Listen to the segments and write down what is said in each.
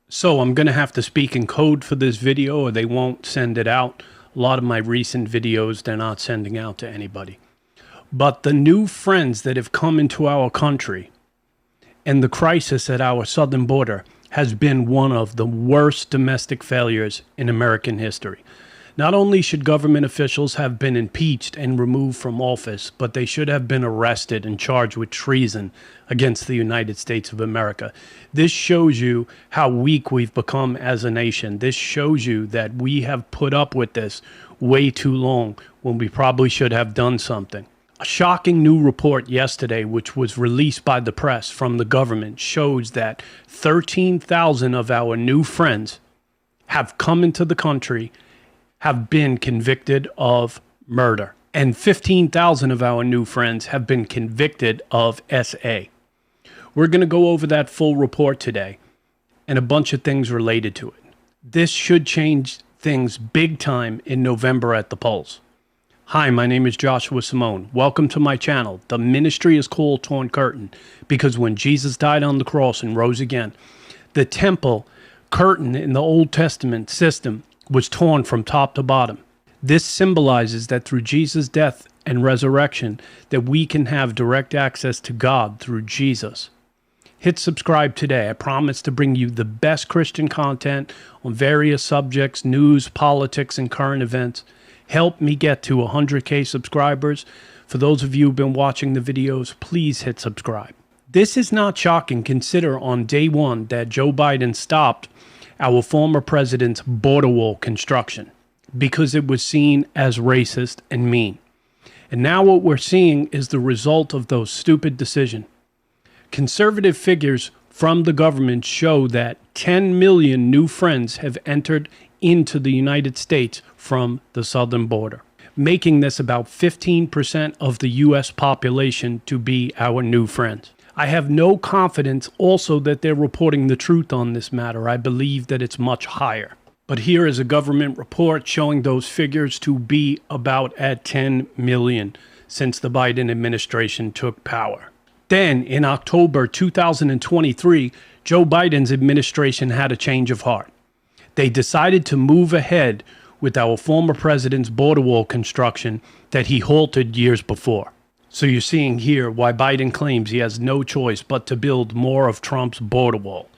So I'm going to have to speak in code for this video or they won't send it out. A lot of my recent videos, they're not sending out to anybody. But the new friends that have come into our country and the crisis at our southern border has been one of the worst domestic failures in American history. Not only should government officials have been impeached and removed from office, but they should have been arrested and charged with treason against the United States of America. This shows you how weak we've become as a nation. This shows you that we have put up with this way too long when we probably should have done something. A shocking new report yesterday, which was released by the press from the government, shows that 13,000 of our new friends have come into the country, have been convicted of murder, and 15,000 of our new friends have been convicted of SA. We're going to go over that full report today and a bunch of things related to it. This should change things big time in November at the polls. Hi, my name is Joshua Simone. Welcome to my channel. The ministry is called Torn Curtain because when Jesus died on the cross and rose again, the temple curtain in the Old Testament system was torn from top to bottom. This symbolizes that through Jesus' death and resurrection, that we can have direct access to God through Jesus. Hit subscribe today. I promise to bring you the best Christian content on various subjects, news, politics, and current events. Help me get to 100K subscribers. For those of you who've been watching the videos, please hit subscribe. This is not shocking. Consider on day one that Joe Biden stopped our former president's border wall construction because it was seen as racist and mean. And now what we're seeing is the result of those stupid decisions. Conservative figures from the government show that 10 million new friends have entered into the United States from the southern border, making this about 15% of the U.S. population to be our new friends. I have no confidence also that they're reporting the truth on this matter. I believe that it's much higher. But here is a government report showing those figures to be about at 10 million since the Biden administration took power. Then in October 2023, Joe Biden's administration had a change of heart. They decided to move ahead with our former president's border wall construction that he halted years before. So you're seeing here why Biden claims he has no choice but to build more of Trump's border wall.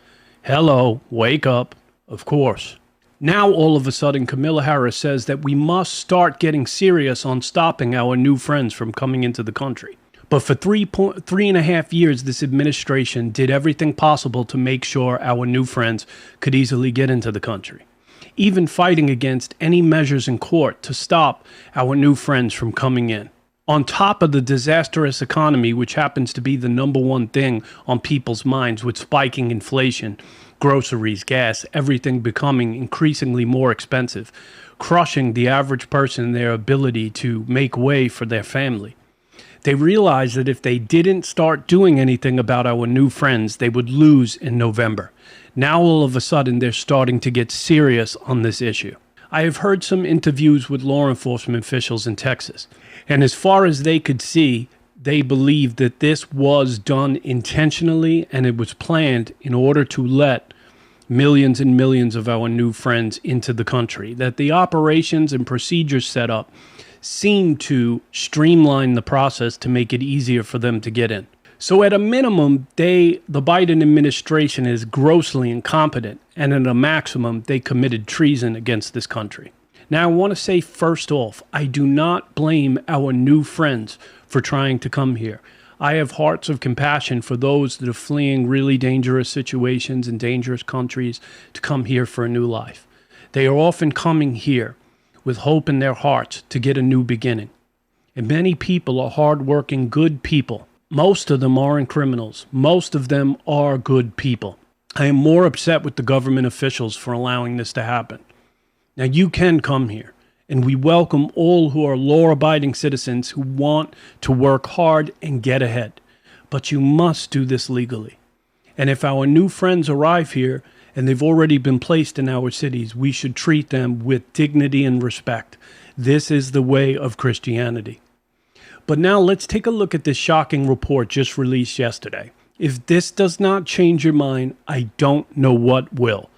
Hello, wake up, of course. Now all of a sudden Kamala Harris says that we must start getting serious on stopping our new friends from coming into the country. But for 3.5 years, this administration did everything possible to make sure our new friends could easily get into the country, even fighting against any measures in court to stop our new friends from coming in. On top of the disastrous economy, which happens to be the number one thing on people's minds with spiking inflation, groceries, gas, everything becoming increasingly more expensive, crushing the average person in their ability to make way for their family. They realized that if they didn't start doing anything about our new friends, they would lose in November. Now all of a sudden, they're starting to get serious on this issue. I have heard some interviews with law enforcement officials in Texas, and as far as they could see, they believed that this was done intentionally and it was planned in order to let millions and millions of our new friends into the country, that the operations and procedures set up seem to streamline the process to make it easier for them to get in. So at a minimum, the Biden administration is grossly incompetent, and at a maximum, they committed treason against this country. Now, I want to say first off, I do not blame our new friends for trying to come here. I have hearts of compassion for those that are fleeing really dangerous situations in dangerous countries to come here for a new life. They are often coming here with hope in their hearts to get a new beginning. And many people are hardworking, good people. Most of them aren't criminals. Most of them are good people. I am more upset with the government officials for allowing this to happen. Now, you can come here, and we welcome all who are law-abiding citizens who want to work hard and get ahead. But you must do this legally. And if our new friends arrive here, and they've already been placed in our cities, we should treat them with dignity and respect. This is the way of Christianity. But now let's take a look at this shocking report just released yesterday. If this does not change your mind, I don't know what will.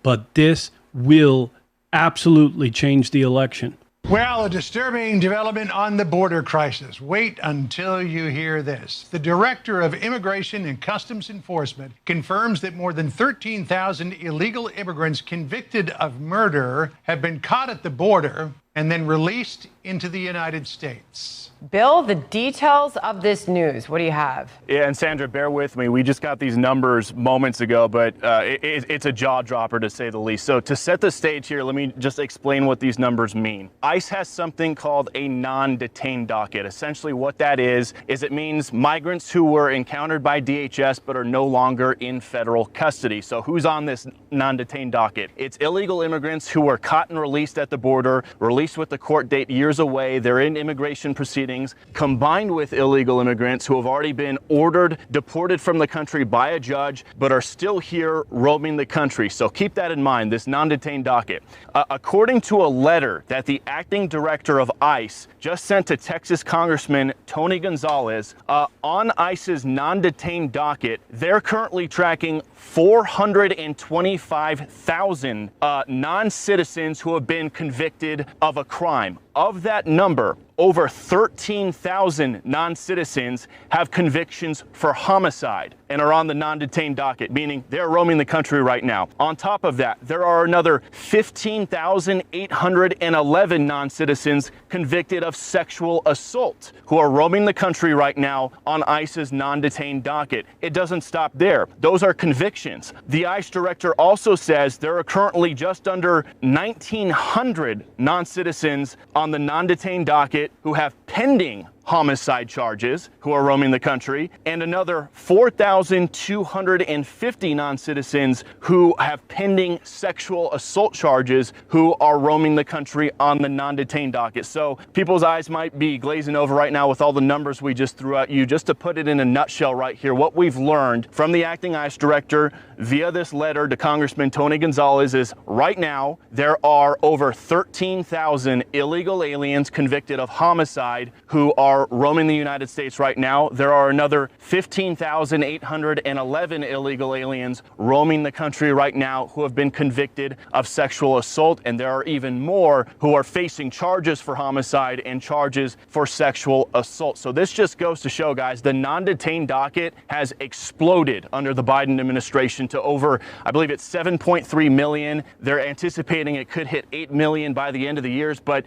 but this will absolutely change the election. Well, a disturbing development on the border crisis. Wait until you hear this. The Director of Immigration and Customs Enforcement confirms that more than 13,000 illegal immigrants convicted of murder have been caught at the border and then released into the United States. Bill, the details of this news, what do you have? Yeah, and Sandra, bear with me. We just got these numbers moments ago, but it's a jaw dropper to say the least. So to set the stage here, let me just explain what these numbers mean. ICE has something called a non-detained docket. Essentially what that is it means migrants who were encountered by DHS but are no longer in federal custody. So who's on this non-detained docket? It's illegal immigrants who were caught and released at the border, released with the court date years away. They're in immigration proceedings, combined with illegal immigrants who have already been ordered deported from the country by a judge but are still here roaming the country. So keep that in mind, this non-detained docket. According to a letter that the acting director of ICE just sent to Texas Congressman Tony Gonzalez, on ICE's non-detained docket, they're currently tracking 425,000 non-citizens who have been convicted of a crime. Of that number, over 13,000 non-citizens have convictions for homicide and are on the non-detained docket, meaning they're roaming the country right now. On top of that, there are another 15,811 non-citizens convicted of sexual assault who are roaming the country right now on ICE's non-detained docket. It doesn't stop there. Those are convictions. The ICE director also says there are currently just under 1,900 non-citizens on the non-detained docket who have pending homicide charges who are roaming the country, and another 4,250 non-citizens who have pending sexual assault charges who are roaming the country on the non-detained docket. So people's eyes might be glazing over right now with all the numbers we just threw at you. Just to put it in a nutshell right here, what we've learned from the acting ICE director via this letter to Congressman Tony Gonzalez is right now there are over 13,000 illegal aliens convicted of homicide who are roaming the United States right now. There are another 15,811 illegal aliens roaming the country right now who have been convicted of sexual assault, and there are even more who are facing charges for homicide and charges for sexual assault. So this just goes to show, guys, the non-detained docket has exploded under the Biden administration to over, I believe it's 7.3 million. They're anticipating it could hit 8 million by the end of the year. But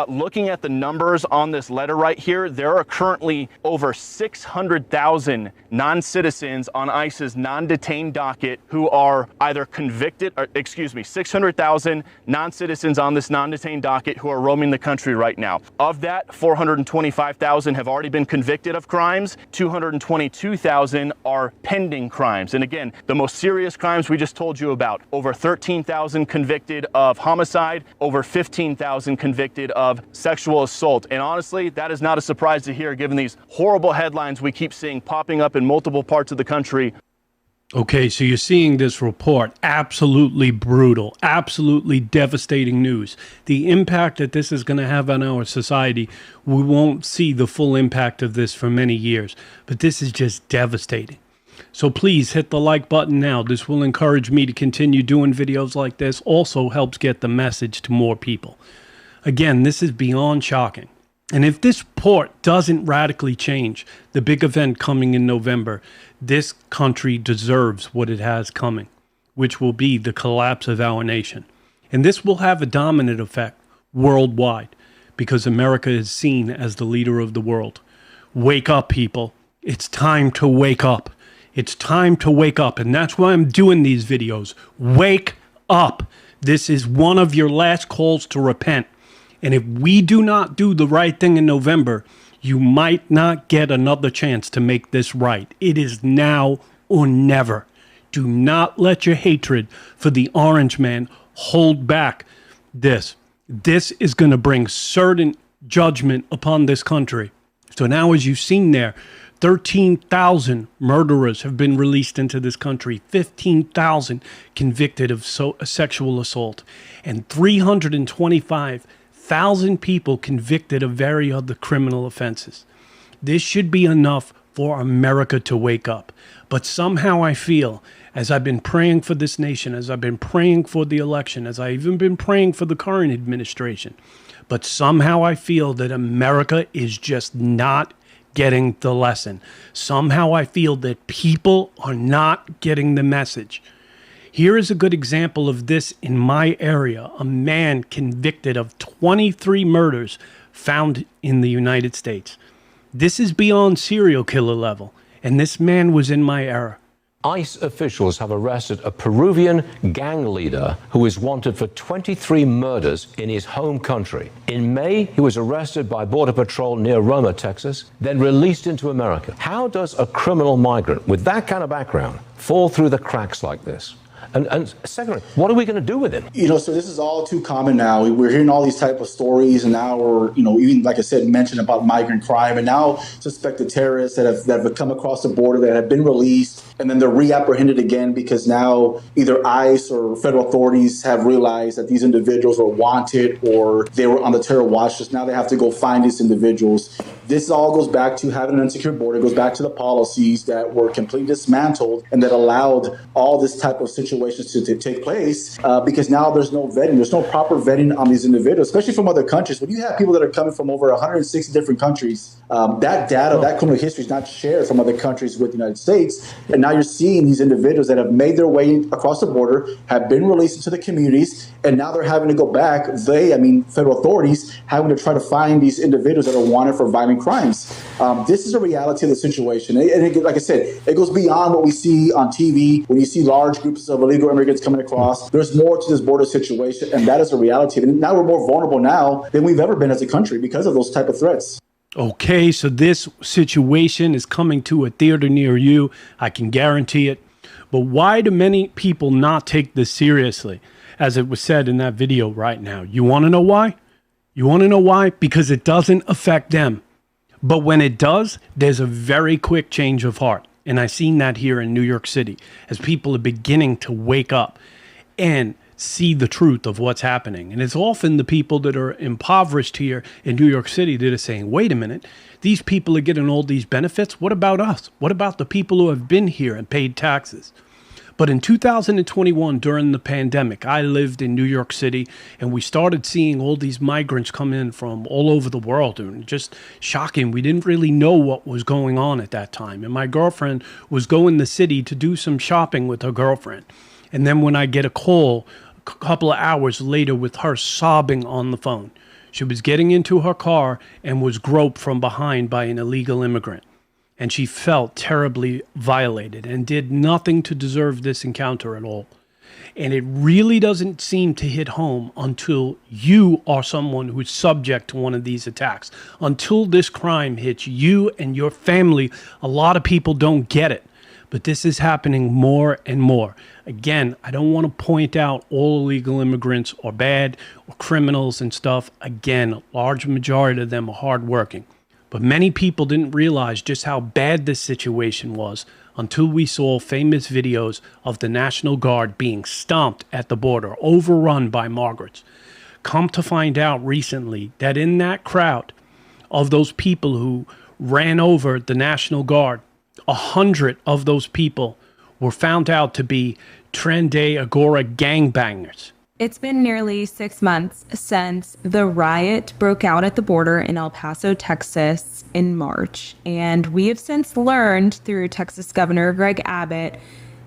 looking at the numbers on this letter right here, there are currently over 600,000 non-citizens on ICE's non-detained docket who are either convicted, 600,000 non-citizens on this non-detained docket who are roaming the country right now. Of that, 425,000 have already been convicted of crimes, 222,000 are pending crimes. And again, the most serious crimes we just told you about, over 13,000 convicted of homicide, over 15,000 convicted of sexual assault. And honestly, that is not a surprise to hear given these horrible headlines we keep seeing popping up in multiple parts of the country. Okay, so you're seeing this report. Absolutely brutal, absolutely devastating news. The impact that this is going to have on our society, we won't see the full impact of this for many years, but this is just devastating. So please hit the like button now. This will encourage me to continue doing videos like this. Also helps get the message to more people. Again, this is beyond shocking. And if this report doesn't radically change the big event coming in November, this country deserves what it has coming, which will be the collapse of our nation. And this will have a dominant effect worldwide because America is seen as the leader of the world. Wake up, people. It's time to wake up. It's time to wake up. And that's why I'm doing these videos. Wake up. This is one of your last calls to repent. And if we do not do the right thing in November, you might not get another chance to make this right. It is now or never. Do not let your hatred for the orange man hold back this. This is going to bring certain judgment upon this country. So now, as you've seen there, 13,000 murderers have been released into this country, 15,000 convicted of sexual assault, and 325,000 people convicted of various other criminal offenses. This should be enough for America to wake up. But somehow I feel, as I've been praying for this nation, as I've been praying for the election, as I've even been praying for the current administration, but somehow I feel that America is just not getting the lesson. Somehow I feel that people are not getting the message. Here is a good example of this in my area. A man convicted of 23 murders found in the United States. This is beyond serial killer level, and this man was in my area. ICE officials have arrested a Peruvian gang leader who is wanted for 23 murders in his home country. In May, he was arrested by Border Patrol near Roma, Texas, then released into America. How does a criminal migrant with that kind of background fall through the cracks like this? And secondly, what are we going to do with it? So this is all too common now. We're hearing all these type of stories, and now we're, even like I said, mentioned about migrant crime, and now suspected terrorists that have come across the border that have been released, and then they're reapprehended again because now either ICE or federal authorities have realized that these individuals were wanted or they were on the terror watch list. Now they have to go find these individuals. This all goes back to having an insecure border. It goes back to the policies that were completely dismantled and that allowed all this type of situations to take place because now there's no vetting. There's no proper vetting on these individuals, especially from other countries. When you have people that are coming from over 160 different countries, that data, that criminal history is not shared from other countries with the United States. And now you're seeing these individuals that have made their way across the border, have been released into the communities, and now they're having to go back. Federal authorities having to try to find these individuals that are wanted for violent crimes. This is a reality of the situation. And like I said, it goes beyond what we see on TV when you see large groups of illegal immigrants coming across. There's more to this border situation, and that is a reality. And now we're more vulnerable now than we've ever been as a country because of those type of threats. Okay, so this situation is coming to a theater near you. I can guarantee it. But why do many people not take this seriously, as it was said in that video right now? You want to know why? You want to know why? Because it doesn't affect them. But when it does, there's a very quick change of heart. And I've seen that here in New York City as people are beginning to wake up and see the truth of what's happening. And it's often the people that are impoverished here in New York City that are saying, wait a minute, these people are getting all these benefits. What about us? What about the people who have been here and paid taxes? But in 2021, during the pandemic, I lived in New York City, and we started seeing all these migrants come in from all over the world, and just shocking. We didn't really know what was going on at that time. And my girlfriend was going to the city to do some shopping with her girlfriend. And then when I get a call a couple of hours later with her sobbing on the phone, she was getting into her car and was groped from behind by an illegal immigrant. And she felt terribly violated and did nothing to deserve this encounter at all. And it really doesn't seem to hit home until you are someone who's subject to one of these attacks. Until this crime hits you and your family, a lot of people don't get it. But this is happening more and more. Again, I don't want to point out all illegal immigrants are bad or criminals and stuff. Again, a large majority of them are hardworking. But many people didn't realize just how bad this situation was until we saw famous videos of the National Guard being stomped at the border, overrun by migrants. Come to find out recently that in that crowd of those people who ran over the National Guard, 100 of those people were found out to be Trendy Agora gangbangers. It's been nearly 6 months since the riot broke out at the border in El Paso, Texas in March. And we have since learned through Texas Governor Greg Abbott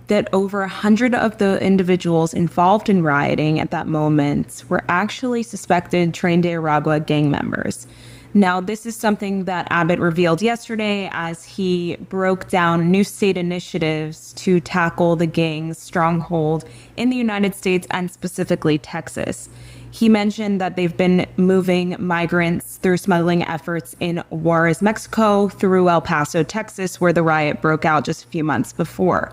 that over 100 of the individuals involved in rioting at that moment were actually suspected Tren de Aragua gang members. Now, this is something that Abbott revealed yesterday as he broke down new state initiatives to tackle the gang's stronghold in the United States and specifically Texas. He mentioned that they've been moving migrants through smuggling efforts in Juarez, Mexico, through El Paso, Texas, where the riot broke out just a few months before.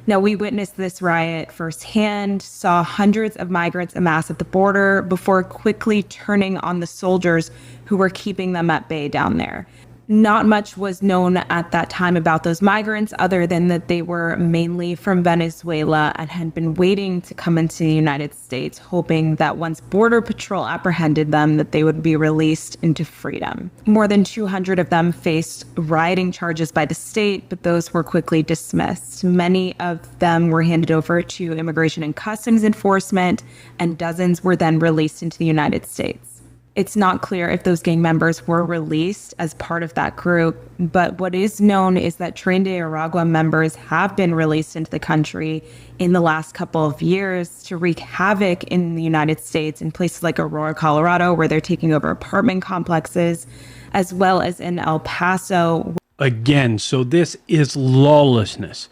Now, we witnessed this riot firsthand, saw hundreds of migrants amass at the border before quickly turning on the soldiers who were keeping them at bay down there. Not much was known at that time about those migrants other than that they were mainly from Venezuela and had been waiting to come into the United States, hoping that once Border Patrol apprehended them, that they would be released into freedom. More than 200 of them faced rioting charges by the state, but those were quickly dismissed. Many of them were handed over to Immigration and Customs Enforcement, and dozens were then released into the United States. It's not clear if those gang members were released as part of that group, but what is known is that Tren de Aragua members have been released into the country in the last couple of years to wreak havoc in the United States in places like Aurora, Colorado, where they're taking over apartment complexes, as well as in El Paso. Again, so this is lawlessness.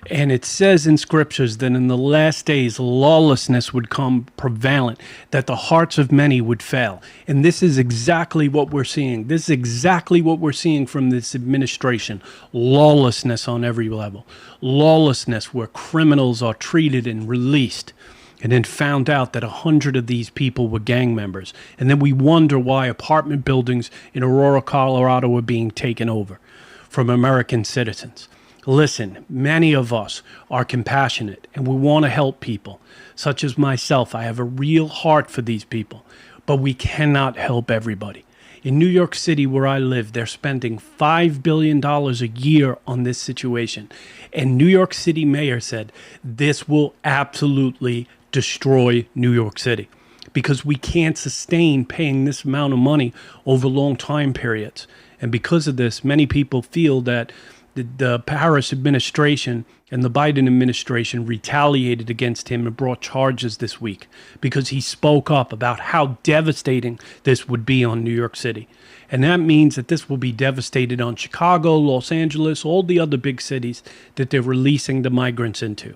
And it says in scriptures that in the last days, lawlessness would come prevalent, that the hearts of many would fail. And this is exactly what we're seeing. This is exactly what we're seeing from this administration. Lawlessness on every level. Lawlessness where criminals are treated and released. And then found out that 100 of these people were gang members. And then we wonder why apartment buildings in Aurora, Colorado were being taken over from American citizens. Listen, many of us are compassionate and we want to help people, such as myself. I have a real heart for these people, but we cannot help everybody. In New York City, where I live, they're spending $5 billion a year on this situation. And New York City mayor said this will absolutely destroy New York City because we can't sustain paying this amount of money over long time periods. And because of this, many people feel that the Harris administration and the Biden administration retaliated against him and brought charges this week because he spoke up about how devastating this would be on New York City. And that means that this will be devastated on Chicago, Los Angeles, all the other big cities that they're releasing the migrants into.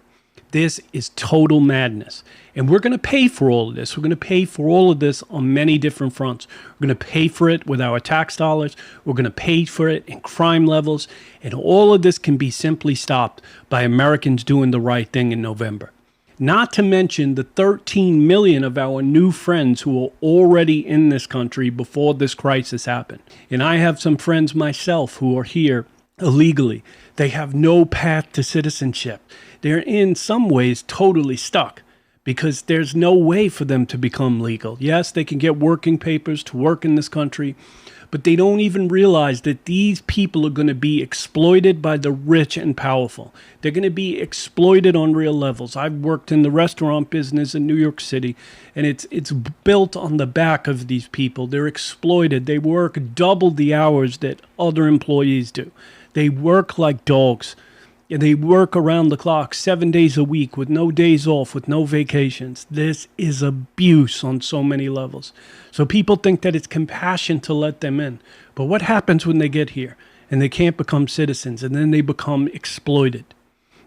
This is total madness. And we're going to pay for all of this. We're going to pay for all of this on many different fronts. We're going to pay for it with our tax dollars. We're going to pay for it in crime levels. And all of this can be simply stopped by Americans doing the right thing in November. Not to mention the 13 million of our new friends who are already in this country before this crisis happened. And I have some friends myself who are here illegally. They have no path to citizenship. They're in some ways totally stuck because there's no way for them to become legal. Yes, they can get working papers to work in this country, but they don't even realize that these people are going to be exploited by the rich and powerful. They're going to be exploited on real levels. I've worked in the restaurant business in New York City, and it's built on the back of these people. They're exploited. They work double the hours that other employees do. They work like dogs. And they work around the clock 7 days a week with no days off, with no vacations. This is abuse on so many levels. So people think that it's compassion to let them in. But what happens when they get here and they can't become citizens and then they become exploited?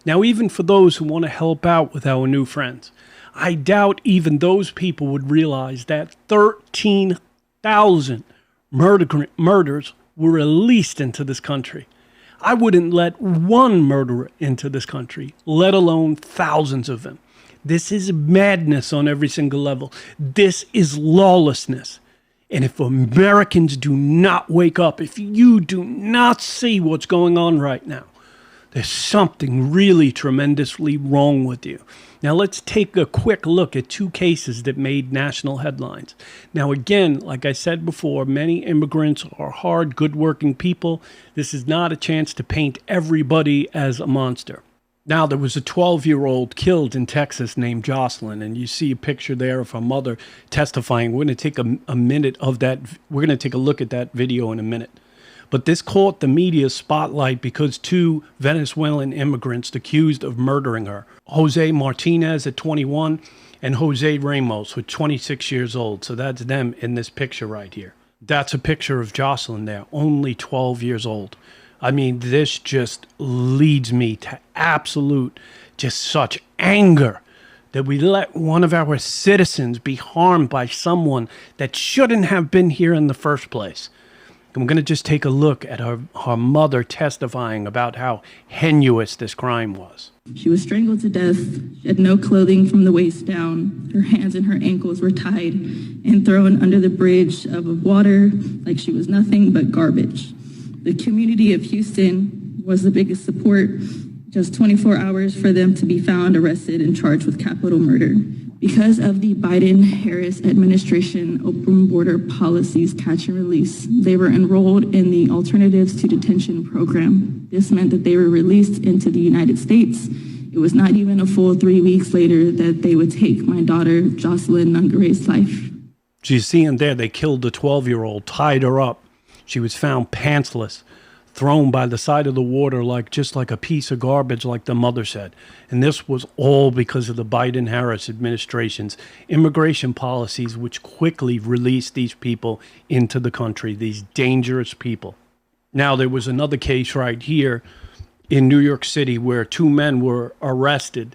Now, even for those who want to help out with our new friends, I doubt even those people would realize that 13,000 murders were released into this country. I wouldn't let one murderer into this country, let alone thousands of them. This is madness on every single level. This is lawlessness. And if Americans do not wake up, if you do not see what's going on right now, there's something really tremendously wrong with you. Now, let's take a quick look at two cases that made national headlines. Now, again, like I said before, many immigrants are hard, good-working people. This is not a chance to paint everybody as a monster. Now, there was a 12-year-old killed in Texas named Jocelyn, and you see a picture there of her mother testifying. We're going to take a minute of that. We're going to take a look at that video in a minute. But this caught the media spotlight because two Venezuelan immigrants accused of murdering her, Jose Martinez at 21 and Jose Ramos, who's 26 years old. So that's them in this picture right here. That's a picture of Jocelyn there, only 12 years old. I mean, this just leads me to absolute, just such anger that we let one of our citizens be harmed by someone that shouldn't have been here in the first place. I'm going to just take a look at her mother testifying about how heinous this crime was. She was strangled to death. She had no clothing from the waist down. Her hands and her ankles were tied and thrown under the bridge of water like she was nothing but garbage. The community of Houston was the biggest support. Just 24 hours for them to be found, arrested, and charged with capital murder. Because of the Biden-Harris administration open border policies catch and release, they were enrolled in the Alternatives to Detention program. This meant that they were released into the United States. It was not even a full 3 weeks later that they would take my daughter, Jocelyn Nungare's life. So you see in there, they killed the 12-year-old, tied her up. She was found pantsless, thrown by the side of the water just like a piece of garbage, like the mother said. And this was all because of the Biden-Harris administration's immigration policies, which quickly released these people into the country, these dangerous people. Now, there was another case right here in New York City where 2 men were arrested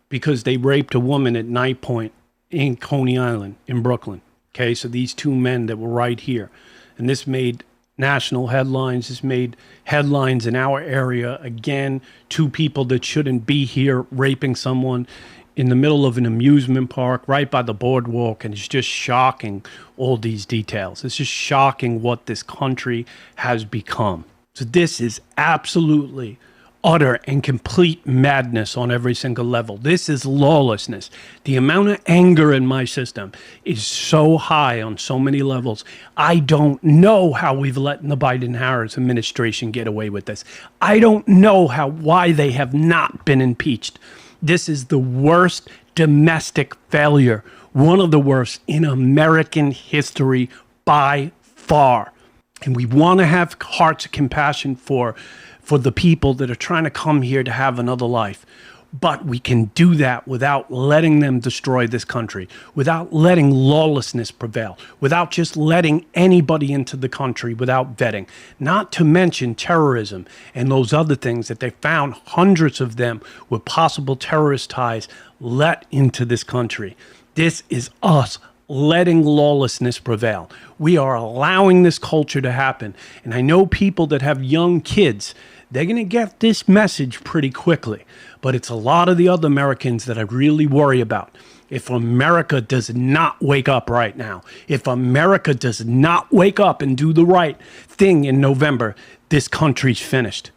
because they raped a woman at Night Point in Coney Island in Brooklyn. Okay, so these 2 men that were right here. And this made national headlines. This made headlines in our area. Again, 2 people that shouldn't be here raping someone in the middle of an amusement park right by the boardwalk. And it's just shocking, all these details. It's just shocking what this country has become. So this is absolutely utter and complete madness on every single level. This is lawlessness. The amount of anger in my system is so high on so many levels. I don't know how we've let the Biden-Harris administration get away with this. I don't know why they have not been impeached. This is the worst domestic failure, one of the worst in American history by far. And we want to have hearts of compassion for the people that are trying to come here to have another life. But we can do that without letting them destroy this country, without letting lawlessness prevail, without just letting anybody into the country without vetting, not to mention terrorism and those other things that they found, hundreds of them with possible terrorist ties let into this country. This is us letting lawlessness prevail. We are allowing this culture to happen. And I know people that have young kids, they're going to get this message pretty quickly. But it's a lot of the other Americans that I really worry about. If America does not wake up right now, if America does not wake up and do the right thing in November, this country's finished.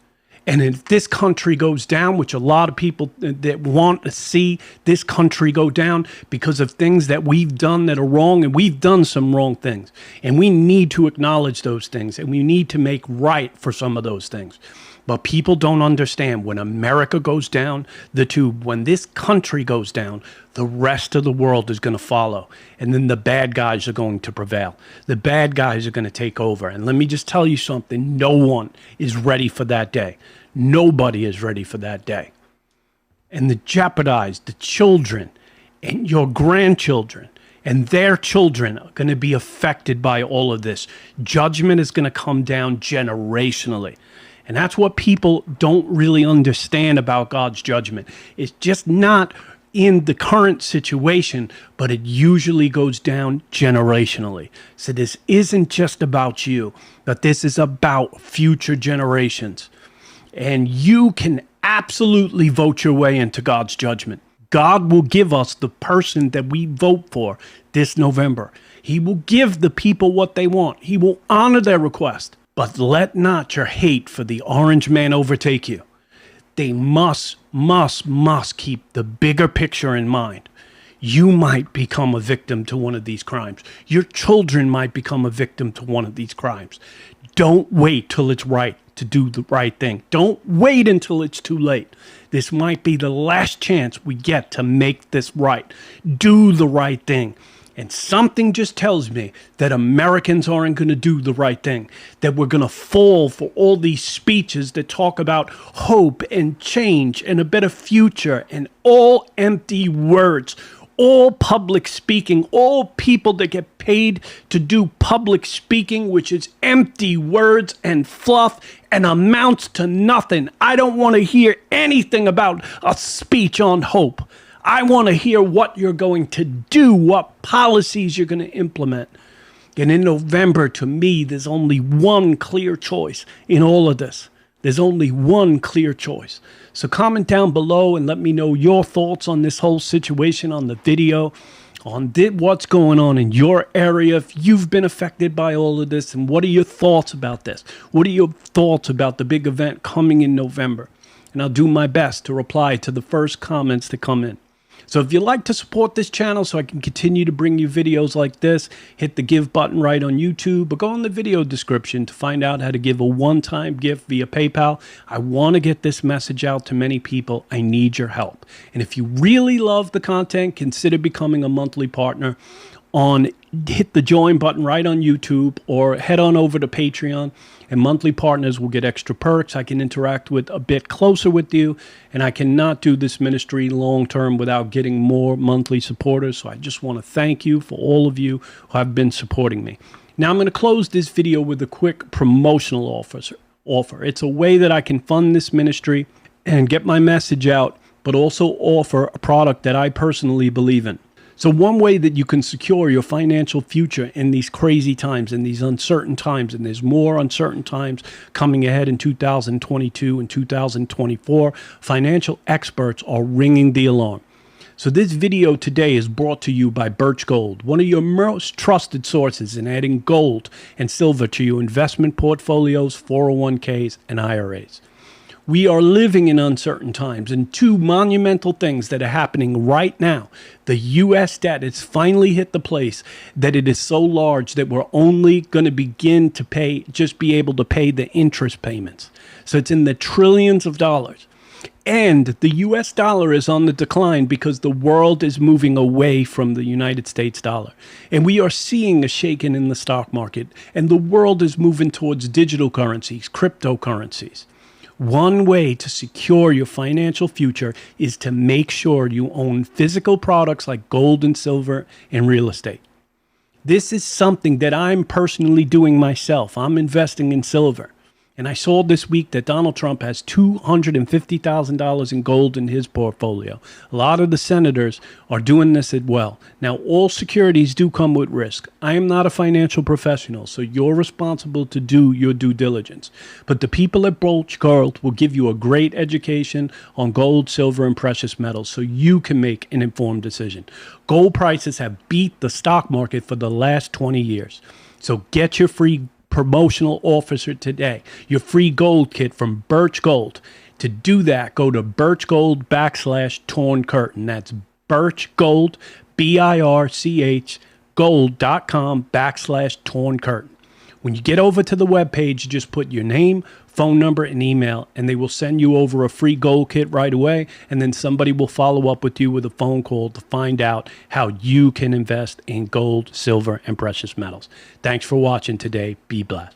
And if this country goes down, which a lot of people that want to see this country go down because of things that we've done that are wrong, and we've done some wrong things, and we need to acknowledge those things, and we need to make right for some of those things. But people don't understand when America goes down the tube, when this country goes down, the rest of the world is going to follow. And then the bad guys are going to prevail. The bad guys are going to take over. And let me just tell you something. No one is ready for that day. Nobody is ready for that day. And to jeopardize the children and your grandchildren and their children are going to be affected by all of this. Judgment is going to come down generationally. And that's what people don't really understand about God's judgment. It's just not in the current situation, but it usually goes down generationally. So this isn't just about you, but this is about future generations. And you can absolutely vote your way into God's judgment. God will give us the person that we vote for this November. He will give the people what they want. He will honor their request. But let not your hate for the orange man overtake you. They must keep the bigger picture in mind. You might become a victim to one of these crimes. Your children might become a victim to one of these crimes. Don't wait till it's right to do the right thing. Don't wait until it's too late. This might be the last chance we get to make this right. Do the right thing. And something just tells me that Americans aren't going to do the right thing, that we're going to fall for all these speeches that talk about hope and change and a better future, and all empty words, all public speaking, all people that get paid to do public speaking, which is empty words and fluff and amounts to nothing. I don't want to hear anything about a speech on hope. I want to hear what you're going to do, what policies you're going to implement. And in November, to me, there's only one clear choice in all of this. There's only one clear choice. So comment down below and let me know your thoughts on this whole situation, on the video, on what's going on in your area, if you've been affected by all of this, and what are your thoughts about this? What are your thoughts about the big event coming in November? And I'll do my best to reply to the first comments that come in. So if you'd like to support this channel so I can continue to bring you videos like this, hit the give button right on YouTube, or go in the video description to find out how to give a one-time gift via PayPal. I want to get this message out to many people. I need your help. And if you really love the content, consider becoming a monthly partner. Hit the join button right on YouTube, or head on over to Patreon, and monthly partners will get extra perks. I can interact with a bit closer with you, and I cannot do this ministry long term without getting more monthly supporters. So I just want to thank you for all of you who have been supporting me. Now I'm going to close this video with a quick promotional offer. It's a way that I can fund this ministry and get my message out, but also offer a product that I personally believe in. So one way that you can secure your financial future in these crazy times, in these uncertain times, and there's more uncertain times coming ahead in 2022 and 2024, financial experts are ringing the alarm. So this video today is brought to you by Birch Gold, one of your most trusted sources in adding gold and silver to your investment portfolios, 401ks, and IRAs. We are living in uncertain times, and two monumental things that are happening right now. The U.S. debt has finally hit the place that it is so large that we're only going to begin to be able to pay the interest payments. So it's in the trillions of dollars. And the U.S. dollar is on the decline because the world is moving away from the United States dollar. And we are seeing a shaking in the stock market, and the world is moving towards digital currencies, cryptocurrencies. One way to secure your financial future is to make sure you own physical products like gold and silver and real estate. This is something that I'm personally doing myself. I'm investing in silver. And I saw this week that Donald Trump has $250,000 in gold in his portfolio. A lot of the senators are doing this as well. Now, all securities do come with risk. I am not a financial professional, so you're responsible to do your due diligence. But the people at Birch Gold will give you a great education on gold, silver, and precious metals so you can make an informed decision. Gold prices have beat the stock market for the last 20 years. So get your free promotional offer today, your free gold kit from Birch Gold. To do that, go to birchgold.com/torn curtain. That's Birch Gold, BIRCH gold.com/torn curtain. When you get over to the webpage, you just put your name, phone number, and email, and they will send you over a free gold kit right away, and then somebody will follow up with you with a phone call to find out how you can invest in gold, silver, and precious metals. Thanks for watching today. Be blessed.